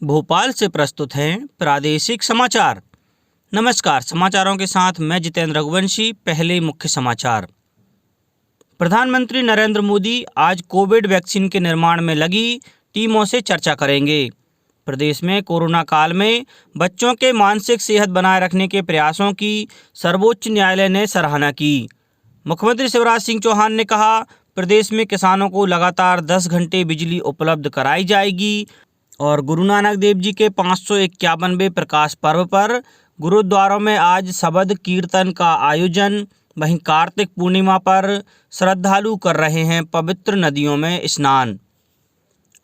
भोपाल से प्रस्तुत हैं प्रादेशिक समाचार। नमस्कार, समाचारों के साथ मैं जितेंद्र रघुवंशी। पहले मुख्य समाचार। प्रधानमंत्री नरेंद्र मोदी आज कोविड वैक्सीन के निर्माण में लगी टीमों से चर्चा करेंगे। प्रदेश में कोरोना काल में बच्चों के मानसिक सेहत बनाए रखने के प्रयासों की सर्वोच्च न्यायालय ने सराहना की। मुख्यमंत्री शिवराज सिंह चौहान ने कहा, प्रदेश में किसानों को लगातार 10 घंटे बिजली उपलब्ध कराई जाएगी। और गुरु नानक देव जी के 551वें प्रकाश पर्व पर गुरुद्वारों में आज शबद कीर्तन का आयोजन। वहीं कार्तिक पूर्णिमा पर श्रद्धालु कर रहे हैं पवित्र नदियों में स्नान।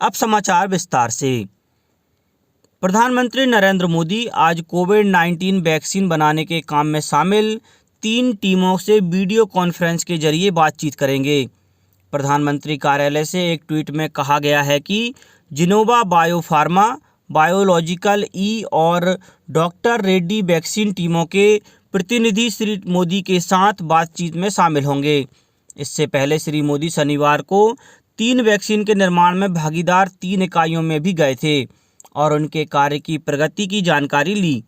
अब समाचार विस्तार से। प्रधानमंत्री नरेंद्र मोदी आज कोविड-19 वैक्सीन बनाने के काम में शामिल 3 टीमों से वीडियो कॉन्फ्रेंस के जरिए बातचीत करेंगे। प्रधानमंत्री कार्यालय से एक ट्वीट में कहा गया है कि जिनोवा बायोफार्मा, बायोलॉजिकल ई और डॉक्टर रेड्डी वैक्सीन टीमों के प्रतिनिधि श्री मोदी के साथ बातचीत में शामिल होंगे। इससे पहले श्री मोदी शनिवार को 3 वैक्सीन के निर्माण में भागीदार 3 इकाइयों में भी गए थे और उनके कार्य की प्रगति की जानकारी ली।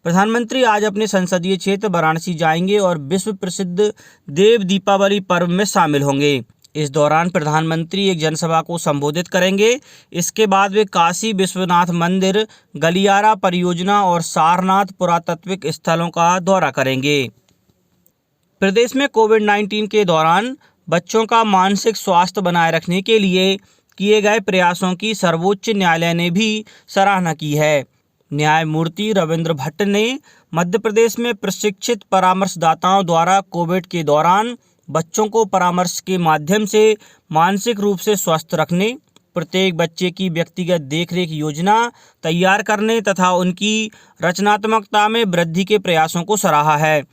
प्रधानमंत्री आज अपने संसदीय क्षेत्र वाराणसी जाएंगे और विश्व प्रसिद्ध देव दीपावली पर्व में शामिल होंगे। इस दौरान प्रधानमंत्री एक जनसभा को संबोधित करेंगे। इसके बाद वे काशी विश्वनाथ मंदिर, गलियारा परियोजना और सारनाथ पुरातात्विक स्थलों का दौरा करेंगे। प्रदेश में कोविड-19 के दौरान बच्चों का मानसिक स्वास्थ्य बनाए रखने के लिए किए गए प्रयासों की सर्वोच्च न्यायालय ने भी सराहना की है। न्यायमूर्ति रविंद्र भट्ट ने मध्य प्रदेश में प्रशिक्षित परामर्शदाताओं द्वारा कोविड के दौरान बच्चों को परामर्श के माध्यम से मानसिक रूप से स्वस्थ रखने, प्रत्येक बच्चे की व्यक्तिगत देखरेख योजना तैयार करने तथा उनकी रचनात्मकता में वृद्धि के प्रयासों को सराहा है।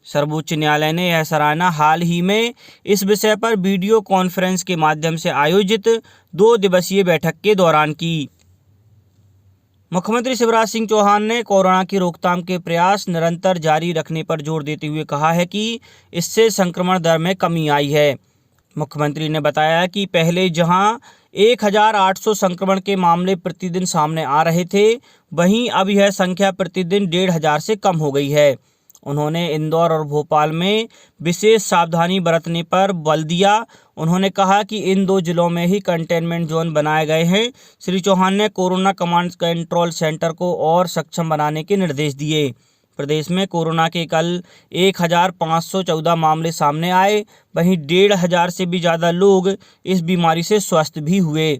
सर्वोच्च न्यायालय ने यह सराहना हाल ही में इस विषय पर वीडियो कॉन्फ्रेंस के माध्यम से आयोजित 2 दिवसीय बैठक के दौरान की। मुख्यमंत्री शिवराज सिंह चौहान ने कोरोना की रोकथाम के प्रयास निरंतर जारी रखने पर जोर देते हुए कहा है कि इससे संक्रमण दर में कमी आई है। मुख्यमंत्री ने बताया कि पहले जहां 1800 संक्रमण के मामले प्रतिदिन सामने आ रहे थे, वहीं अब यह संख्या प्रतिदिन 1500 से कम हो गई है। उन्होंने इंदौर और भोपाल में विशेष सावधानी बरतने पर बल दिया। उन्होंने कहा कि इन 2 जिलों में ही कंटेनमेंट जोन बनाए गए हैं। श्री चौहान ने कोरोना कमांड कंट्रोल सेंटर को और सक्षम बनाने के निर्देश दिए। प्रदेश में कोरोना के कल 1514 मामले सामने आए। वहीं 1500 से भी ज़्यादा लोग इस बीमारी से स्वस्थ भी हुए।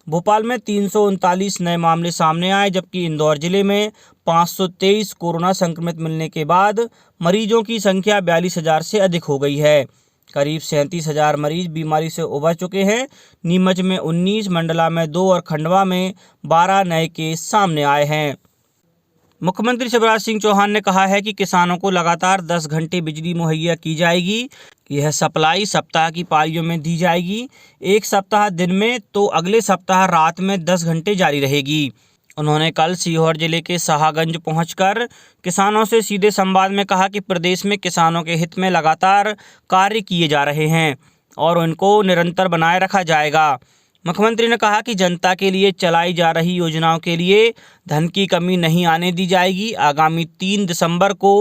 भोपाल में 339 नए मामले सामने आए, जबकि इंदौर जिले में 523 कोरोना संक्रमित मिलने के बाद मरीजों की संख्या 42,000 से अधिक हो गई है। करीब 37,000 मरीज बीमारी से उबर चुके हैं। नीमच में 19, मंडला में 2 और खंडवा में 12 नए केस सामने आए हैं। मुख्यमंत्री शिवराज सिंह चौहान ने कहा है कि किसानों को लगातार 10 घंटे बिजली मुहैया की जाएगी। यह सप्लाई सप्ताह की पालियों में दी जाएगी। एक सप्ताह दिन में तो अगले सप्ताह रात में 10 घंटे जारी रहेगी। उन्होंने कल सीहोर जिले के शाहगंज पहुंचकर किसानों से सीधे संवाद में कहा कि प्रदेश में किसानों के हित में लगातार कार्य किए जा रहे हैं और उनको निरंतर बनाए रखा जाएगा। मुख्यमंत्री ने कहा कि जनता के लिए चलाई जा रही योजनाओं के लिए धन की कमी नहीं आने दी जाएगी। आगामी 3 दिसंबर को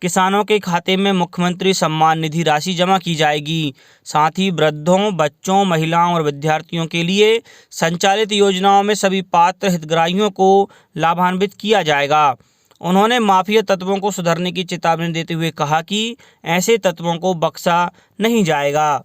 किसानों के खाते में मुख्यमंत्री सम्मान निधि राशि जमा की जाएगी। साथ ही वृद्धों, बच्चों, महिलाओं और विद्यार्थियों के लिए संचालित योजनाओं में सभी पात्र हितग्राहियों को लाभान्वित किया जाएगा। उन्होंने माफिया तत्वों को सुधरने की चेतावनी देते हुए कहा कि ऐसे तत्वों को बख्शा नहीं जाएगा।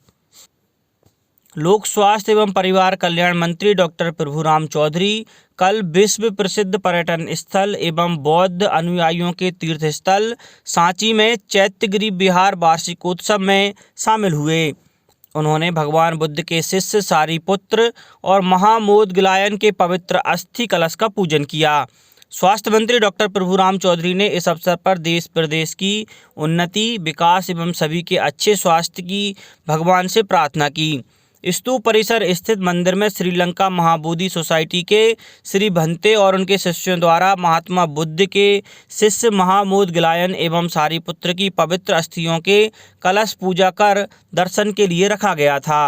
लोक स्वास्थ्य एवं परिवार कल्याण मंत्री डॉक्टर प्रभुराम चौधरी कल विश्व प्रसिद्ध पर्यटन स्थल एवं बौद्ध अनुयायियों के तीर्थ स्थल सांची में चैत्यगिरी विहार वार्षिकोत्सव में शामिल हुए। उन्होंने भगवान बुद्ध के शिष्य सारिपुत्र और महामोदग्लायन के पवित्र अस्थि कलश का पूजन किया। स्वास्थ्य मंत्री डॉक्टर प्रभुराम चौधरी ने इस अवसर पर देश प्रदेश की उन्नति, विकास एवं सभी के अच्छे स्वास्थ्य की भगवान से प्रार्थना की। स्तूप परिसर स्थित मंदिर में श्रीलंका महाबोधि सोसाइटी के श्री भंते और उनके शिष्यों द्वारा महात्मा बुद्ध के शिष्य महामोदग्लायन एवं सारिपुत्र की पवित्र अस्थियों के कलश पूजा कर दर्शन के लिए रखा गया था।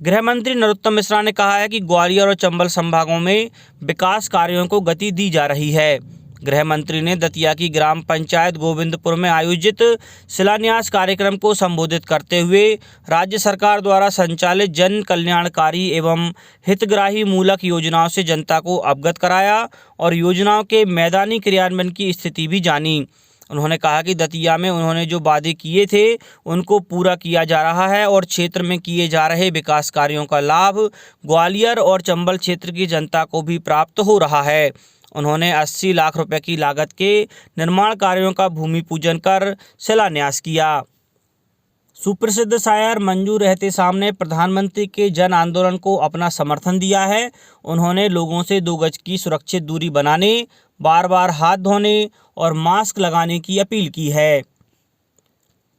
गृह मंत्री नरोत्तम मिश्रा ने कहा है कि ग्वालियर और चंबल संभागों में विकास कार्यों को गति दी जा रही है। गृह मंत्री ने दतिया की ग्राम पंचायत गोविंदपुर में आयोजित शिलान्यास कार्यक्रम को संबोधित करते हुए राज्य सरकार द्वारा संचालित जन कल्याणकारी एवं हितग्राही मूलक योजनाओं से जनता को अवगत कराया और योजनाओं के मैदानी क्रियान्वयन की स्थिति भी जानी। उन्होंने कहा कि दतिया में उन्होंने जो वादे किए थे उनको पूरा किया जा रहा है और क्षेत्र में किए जा रहे विकास कार्यों का लाभ ग्वालियर और चंबल क्षेत्र की जनता को भी प्राप्त हो रहा है। उन्होंने 80 लाख रुपए की लागत के निर्माण कार्यों का भूमि पूजन कर शिलान्यास किया। सुप्रसिद्ध शायर मंजू रहतेशाम ने प्रधानमंत्री के जन आंदोलन को अपना समर्थन दिया है। उन्होंने लोगों से 2 गज की सुरक्षित दूरी बनाने, बार बार हाथ धोने और मास्क लगाने की अपील की है।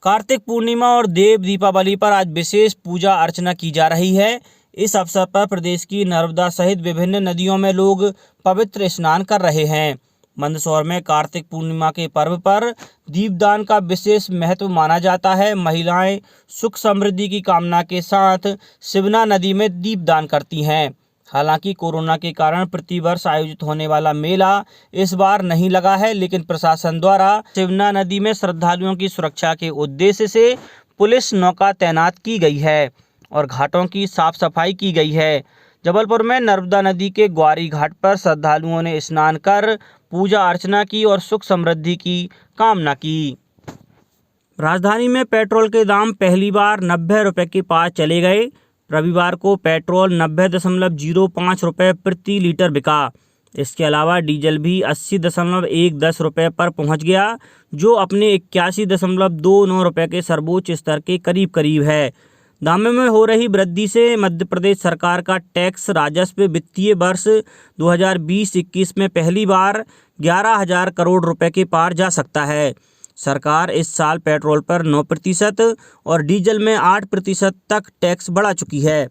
कार्तिक पूर्णिमा और देव दीपावली पर आज विशेष पूजा अर्चना की जा रही है। इस अवसर पर प्रदेश की नर्मदा सहित विभिन्न नदियों में लोग पवित्र स्नान कर रहे हैं। मंदसौर में कार्तिक पूर्णिमा के पर्व पर दीपदान का विशेष महत्व माना जाता है। महिलाएं सुख समृद्धि की कामना के साथ शिवना नदी में दीपदान करती हैं। हालांकि कोरोना के कारण प्रतिवर्ष आयोजित होने वाला मेला इस बार नहीं लगा है, लेकिन प्रशासन द्वारा शिवना नदी में श्रद्धालुओं की सुरक्षा के उद्देश्य से पुलिस नौका तैनात की गई है और घाटों की साफ सफाई की गई है। जबलपुर में नर्मदा नदी के ग्वारी घाट पर श्रद्धालुओं ने स्नान कर पूजा अर्चना की और सुख समृद्धि की कामना की। राजधानी में पेट्रोल के दाम पहली बार 90 रुपये के पार चले गए। रविवार को पेट्रोल 90.05 रुपये प्रति लीटर बिका। इसके अलावा डीजल भी 80.10 रुपये पर पहुंच गया, जो अपने 81.29 रुपये के सर्वोच्च स्तर के करीब करीब है। दामों में हो रही वृद्धि से मध्य प्रदेश सरकार का टैक्स राजस्व वित्तीय वर्ष 2020-21 में पहली बार 11,000 करोड़ रुपए के पार जा सकता है। सरकार इस साल पेट्रोल पर 9% और डीजल में 8% तक टैक्स बढ़ा चुकी है।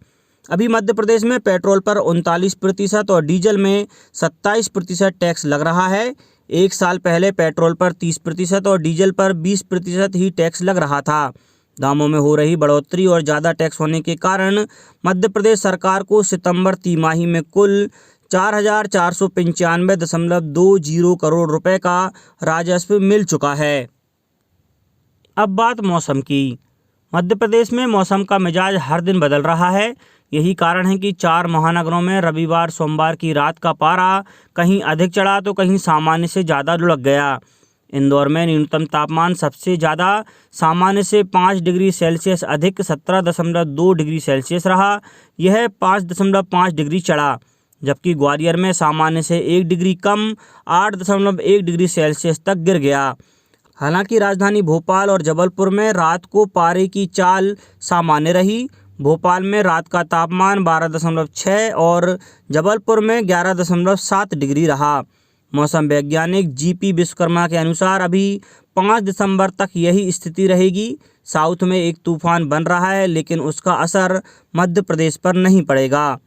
अभी मध्य प्रदेश में पेट्रोल पर 39% और डीजल में 27% टैक्स लग रहा है। एक साल पहले पेट्रोल पर 30% और डीजल पर 20% ही टैक्स लग रहा था। दामों में हो रही बढ़ोतरी और ज़्यादा टैक्स होने के कारण मध्य प्रदेश सरकार को सितंबर तिमाही में कुल 4,495.20 करोड़ रुपए का राजस्व मिल चुका है। अब बात मौसम की। मध्य प्रदेश में मौसम का मिजाज हर दिन बदल रहा है। यही कारण है कि 4 महानगरों में रविवार सोमवार की रात का पारा कहीं अधिक चढ़ा तो कहीं सामान्य से ज़्यादा लुढ़क गया। इंदौर में न्यूनतम तापमान सबसे ज़्यादा सामान्य से 5 डिग्री सेल्सियस अधिक 17.2 डिग्री सेल्सियस रहा। यह 5.5 डिग्री चढ़ा, जबकि ग्वालियर में सामान्य से 1 डिग्री कम 8.1 डिग्री सेल्सियस तक गिर गया। हालांकि राजधानी भोपाल और जबलपुर में रात को पारे की चाल सामान्य रही। भोपाल में रात का तापमान 12.6 और जबलपुर में 11.7 डिग्री रहा। मौसम वैज्ञानिक जीपी विश्वकर्मा के अनुसार अभी 5 दिसंबर तक यही स्थिति रहेगी। साउथ में एक तूफान बन रहा है, लेकिन उसका असर मध्य प्रदेश पर नहीं पड़ेगा।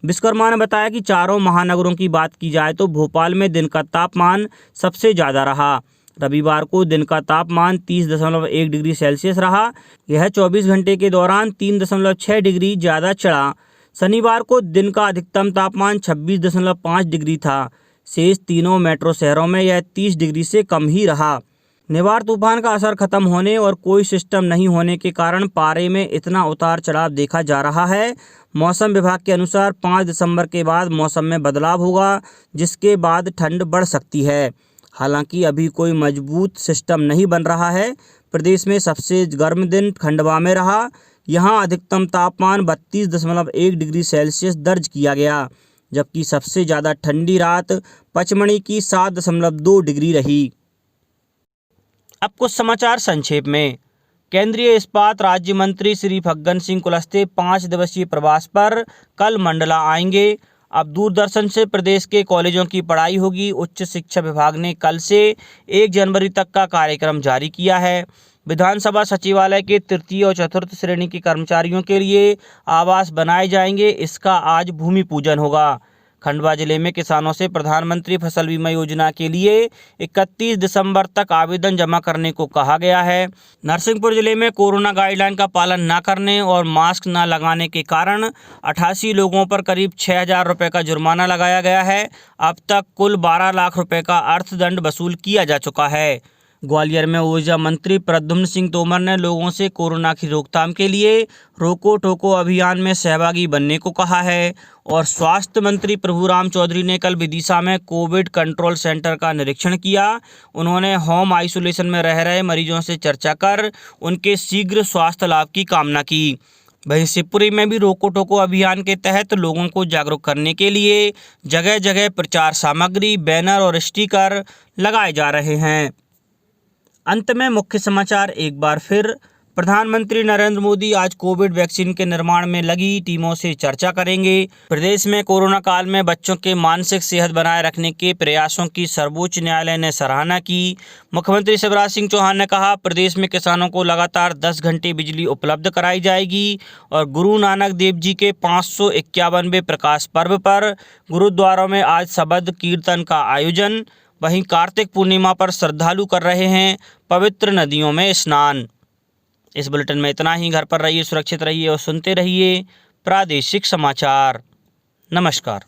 विश्वकर्मा ने बताया कि चारों महानगरों की बात की जाए तो भोपाल में दिन का तापमान सबसे ज़्यादा रहा। रविवार को दिन का तापमान 30.1 डिग्री सेल्सियस रहा। यह 24 घंटे के दौरान 3.6 डिग्री ज़्यादा चढ़ा। शनिवार को दिन का अधिकतम तापमान 26.5 डिग्री था। शेष तीनों मेट्रो शहरों में यह 30 डिग्री से कम ही रहा। निवार तूफान का असर खत्म होने और कोई सिस्टम नहीं होने के कारण पारे में इतना उतार चढ़ाव देखा जा रहा है। मौसम विभाग के अनुसार 5 दिसंबर के बाद मौसम में बदलाव होगा, जिसके बाद ठंड बढ़ सकती है। हालांकि अभी कोई मजबूत सिस्टम नहीं बन रहा है। प्रदेश में सबसे गर्म दिन खंडवा में रहा। यहाँ अधिकतम तापमान 32.1 डिग्री सेल्सियस दर्ज किया गया, जबकि सबसे ज़्यादा ठंडी रात पचमढ़ी की 7.2 डिग्री रही। अब कुछ समाचार संक्षेप में। केंद्रीय इस्पात राज्य मंत्री श्री फग्गन सिंह कुलस्ते 5 दिवसीय प्रवास पर कल मंडला आएंगे। अब दूरदर्शन से प्रदेश के कॉलेजों की पढ़ाई होगी। उच्च शिक्षा विभाग ने कल से 1 जनवरी तक का कार्यक्रम जारी किया है। विधानसभा सचिवालय के तृतीय और चतुर्थ श्रेणी के कर्मचारियों के लिए आवास बनाए जाएंगे। इसका आज भूमि पूजन होगा। खंडवा जिले में किसानों से प्रधानमंत्री फसल बीमा योजना के लिए 31 दिसंबर तक आवेदन जमा करने को कहा गया है। नरसिंहपुर जिले में कोरोना गाइडलाइन का पालन न करने और मास्क न लगाने के कारण 88 लोगों पर करीब 6,000 रुपये का जुर्माना लगाया गया है। अब तक कुल 12 लाख रुपए का अर्थदंड वसूल किया जा चुका है। ग्वालियर में ऊर्जा मंत्री प्रद्युम्न सिंह तोमर ने लोगों से कोरोना की रोकथाम के लिए रोको टोको अभियान में सहभागी बनने को कहा है। और स्वास्थ्य मंत्री प्रभुराम चौधरी ने कल विदिशा में कोविड कंट्रोल सेंटर का निरीक्षण किया। उन्होंने होम आइसोलेशन में रह रहे मरीजों से चर्चा कर उनके शीघ्र स्वास्थ्य लाभ की कामना की। वहीं शिवपुरी में भी रोको टोको अभियान के तहत लोगों को जागरूक करने के लिए जगह जगह प्रचार सामग्री, बैनर और स्टिकर लगाए जा रहे हैं। अंत में मुख्य समाचार एक बार फिर। प्रधानमंत्री नरेंद्र मोदी आज कोविड वैक्सीन के निर्माण में लगी टीमों से चर्चा करेंगे। प्रदेश में कोरोना काल में बच्चों के मानसिक सेहत बनाए रखने के प्रयासों की सर्वोच्च न्यायालय ने सराहना की। मुख्यमंत्री शिवराज सिंह चौहान ने कहा, प्रदेश में किसानों को लगातार 10 घंटे बिजली उपलब्ध कराई जाएगी। और गुरु नानक देव जी के 551वें प्रकाश पर्व पर गुरुद्वारों में आज शबद कीर्तन का आयोजन। वहीं कार्तिक पूर्णिमा पर श्रद्धालु कर रहे हैं पवित्र नदियों में स्नान। इस बुलेटिन में इतना ही। घर पर रहिए, सुरक्षित रहिए और सुनते रहिए प्रादेशिक समाचार। नमस्कार।